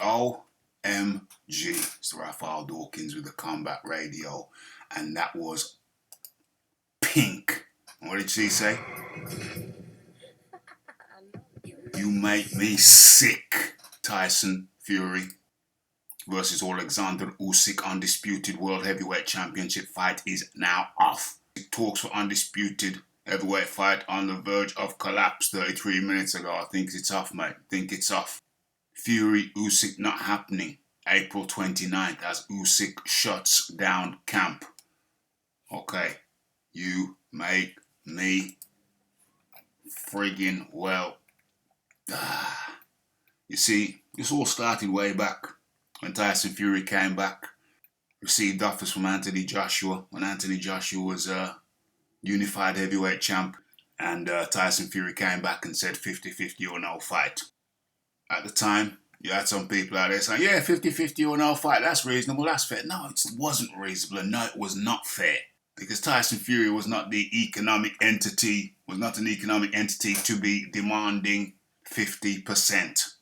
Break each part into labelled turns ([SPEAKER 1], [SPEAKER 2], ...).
[SPEAKER 1] OMG. It's Raphael Dawkins with the Combat Radio. And that was Pink. What did she say? You make me sick. Tyson Fury versus Alexander Usyk undisputed World Heavyweight Championship fight is now off. Talks for undisputed heavyweight fight on the verge of collapse 33 minutes ago. I think it's off, mate. Think it's off. Fury Usyk not happening. April 29th as Usyk shuts down camp. Okay. You make me friggin' well. You see, this all started way back when Tyson Fury came back, received offers from Anthony Joshua when Anthony Joshua was unified heavyweight champ, and Tyson Fury came back and said 50-50 or no fight. At the time, you had some people out there saying, yeah, 50-50 or no fight, that's reasonable, that's fair. No, it wasn't reasonable, and no, it was not fair. Because Tyson Fury was not an economic entity to be demanding 50%.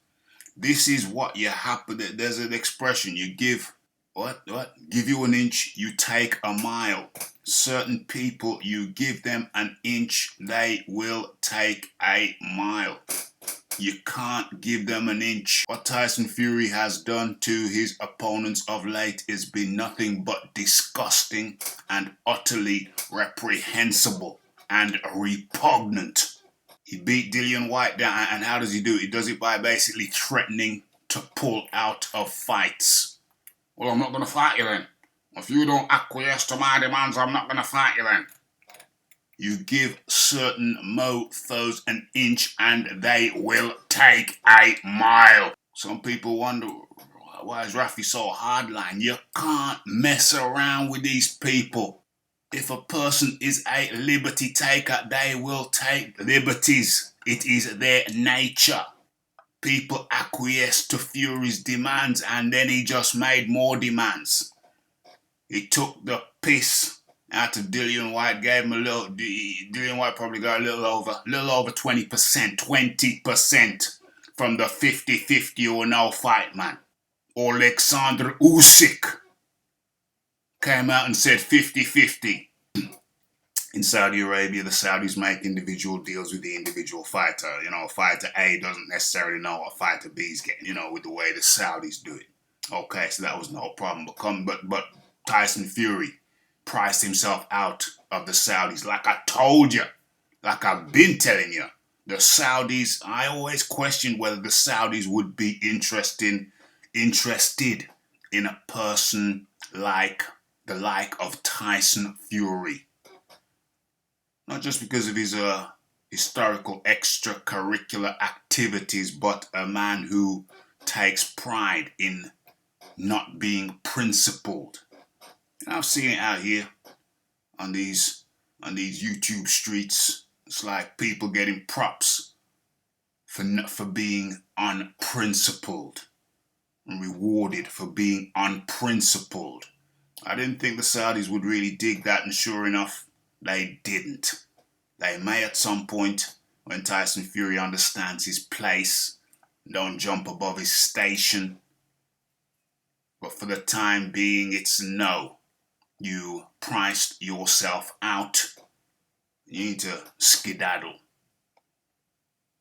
[SPEAKER 1] This is what you happen. There's an expression, you give, give you an inch, you take a mile. Certain people, you give them an inch, they will take a mile. You can't give them an inch. What Tyson Fury has done to his opponents of late has been nothing but disgusting and utterly reprehensible and repugnant. He beat Dillian White down, and how does he do it? He does it by basically threatening to pull out of fights. Well, I'm not going to fight you then. If you don't acquiesce to my demands, I'm not going to fight you then. You give certain mofos an inch and they will take a mile. Some people wonder, why is Rafi so hardline? You can't mess around with these people. If a person is a liberty taker, they will take liberties. It is their nature. People acquiesced to Fury's demands and then he just made more demands. He took the piss out of Dillian White, gave him a little. Dillian White probably got a little over 20%, 20% from the 50-50 or no fight, man. Alexander Usyk came out and said 50-50. In Saudi Arabia, the Saudis make individual deals with the individual fighter. You know, fighter A doesn't necessarily know what fighter B is getting, you know, with the way the Saudis do it. Okay, so that was no problem. But Tyson Fury priced himself out of the Saudis. Like I told you, like I've been telling you, the Saudis, I always questioned whether the Saudis would be interested in a person like of Tyson Fury. Not just because of his historical extracurricular activities, but a man who takes pride in not being principled. And I've seen it out here on these YouTube streets. It's like people getting props for being unprincipled and rewarded for being unprincipled. I didn't think the Saudis would really dig that, and sure enough, they didn't. They may at some point, when Tyson Fury understands his place, don't jump above his station. But for the time being, it's no. You priced yourself out. You need to skedaddle.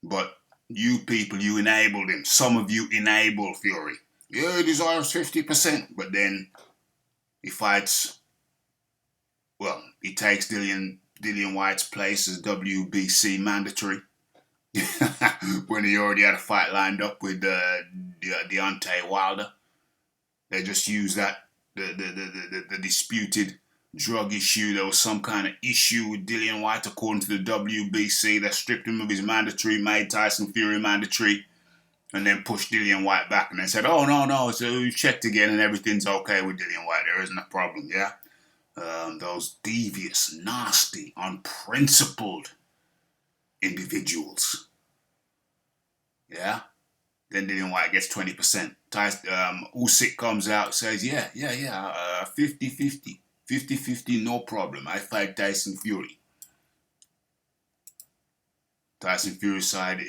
[SPEAKER 1] But you people, you enabled him. Some of you enabled Fury. Yeah, he deserves 50%. But then he fights. Well, he takes Dillian White's place as WBC mandatory when he already had a fight lined up with Deontay Wilder. They just used that the disputed drug issue. There was some kind of issue with Dillian White according to the WBC. They stripped him of his mandatory, made Tyson Fury mandatory, and then pushed Dillian White back and then said, oh, no, so we checked again and everything's okay with Dillian White. There isn't a problem, yeah? Those devious, nasty, unprincipled individuals. Yeah? Then Dillian White gets 20%. Usyk comes out, says, 50-50. 50-50, no problem. I fight Tyson Fury. Tyson Fury's side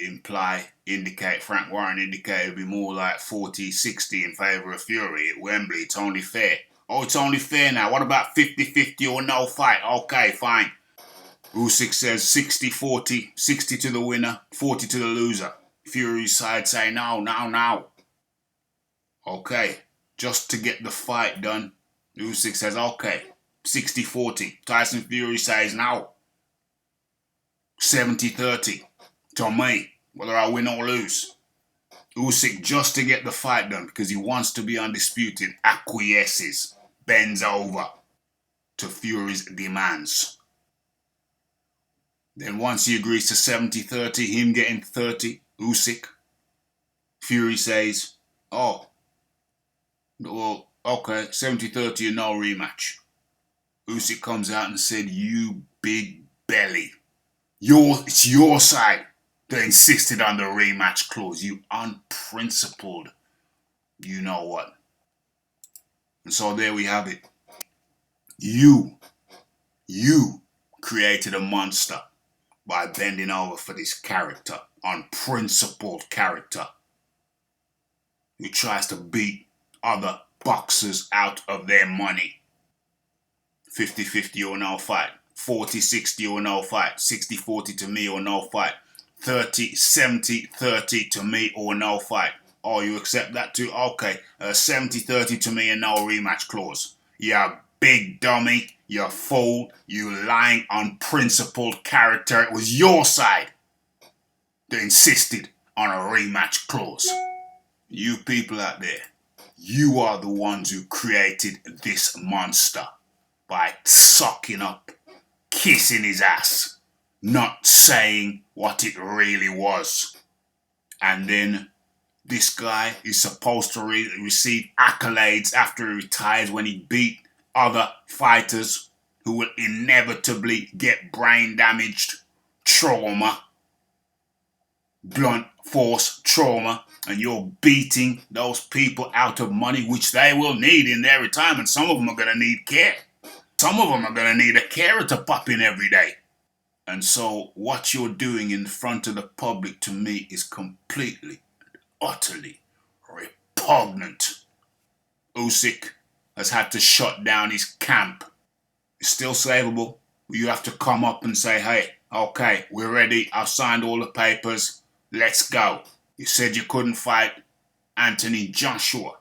[SPEAKER 1] Frank Warren indicated it'd be more like 40-60 in favour of Fury at Wembley. It's only fair. Oh, it's only fair now. What about 50-50 or no fight? Okay, fine. Usyk says 60-40, 60 to the winner, 40 to the loser. Fury's side say no. Okay, just to get the fight done, Usyk says okay, 60-40. Tyson Fury says no. 70-30 to me, whether I win or lose. Usyk, just to get the fight done because he wants to be undisputed, acquiesces, bends over to Fury's demands. Then once he agrees to 70-30, him getting 30, Usyk, Fury says, oh, well, okay, 70-30 and no rematch. Usyk comes out and said, you big belly. It's your side that insisted on the rematch clause. You unprincipled. You know what. And so there we have it. You created a monster by bending over for this character, unprincipled character, who tries to beat other boxers out of their money. 50-50 or no fight. 40-60 or no fight. 60-40 to me or no fight. 70-30 to me or no fight. Oh, you accept that too? Okay. 70-30 to me and no rematch clause. You big dummy. You fool. You lying, unprincipled character. It was your side that insisted on a rematch clause. You people out there, you are the ones who created this monster by sucking up, kissing his ass, not saying what it really was. And then this guy is supposed to receive accolades after he retires when he beat other fighters who will inevitably get brain damaged, trauma, blunt force trauma, and you're beating those people out of money, which they will need in their retirement. Some of them are going to need care. Some of them are going to need a carer to pop in every day. And so what you're doing in front of the public to me is completely, utterly repugnant. Usyk has had to shut down his camp. It's still savable. You have to come up and say, hey, okay, we're ready. I've signed all the papers. Let's go. You said you couldn't fight Anthony Joshua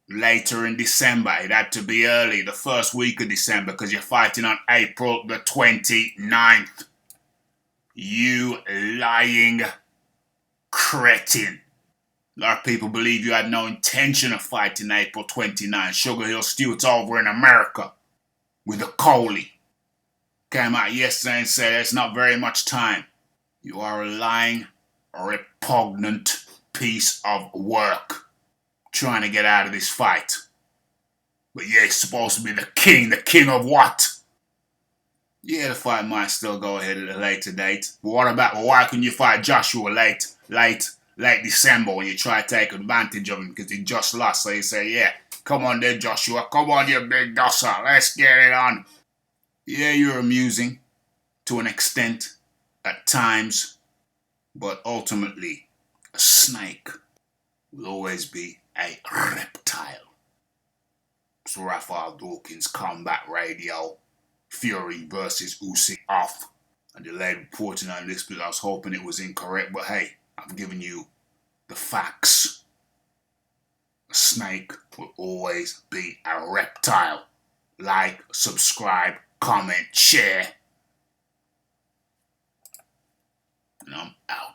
[SPEAKER 1] later in December. It had to be early, the first week of December, because you're fighting on April the 29th. You lying cretin. A lot of people believe you had no intention of fighting April 29th. Sugar Hill Stewart's over in America with a Coley. Came out yesterday and said there's not very much time. You are a lying, repugnant piece of work trying to get out of this fight. But yeah, you're supposed to be the king. The king of what? Yeah, the fight might still go ahead at a later date. But what about, well, why couldn't you fight Joshua late December when you try to take advantage of him because he just lost? So you say, yeah, come on then, Joshua. Come on, you big dosser. Let's get it on. Yeah, you're amusing to an extent at times. But ultimately, a snake will always be a reptile. It's Raphael Dawkins, Combat Radio, Fury versus Usyk off. I delayed reporting on this because I was hoping it was incorrect, but hey, I've given you the facts. A snake will always be a reptile. Like, subscribe, comment, share. And I'm out.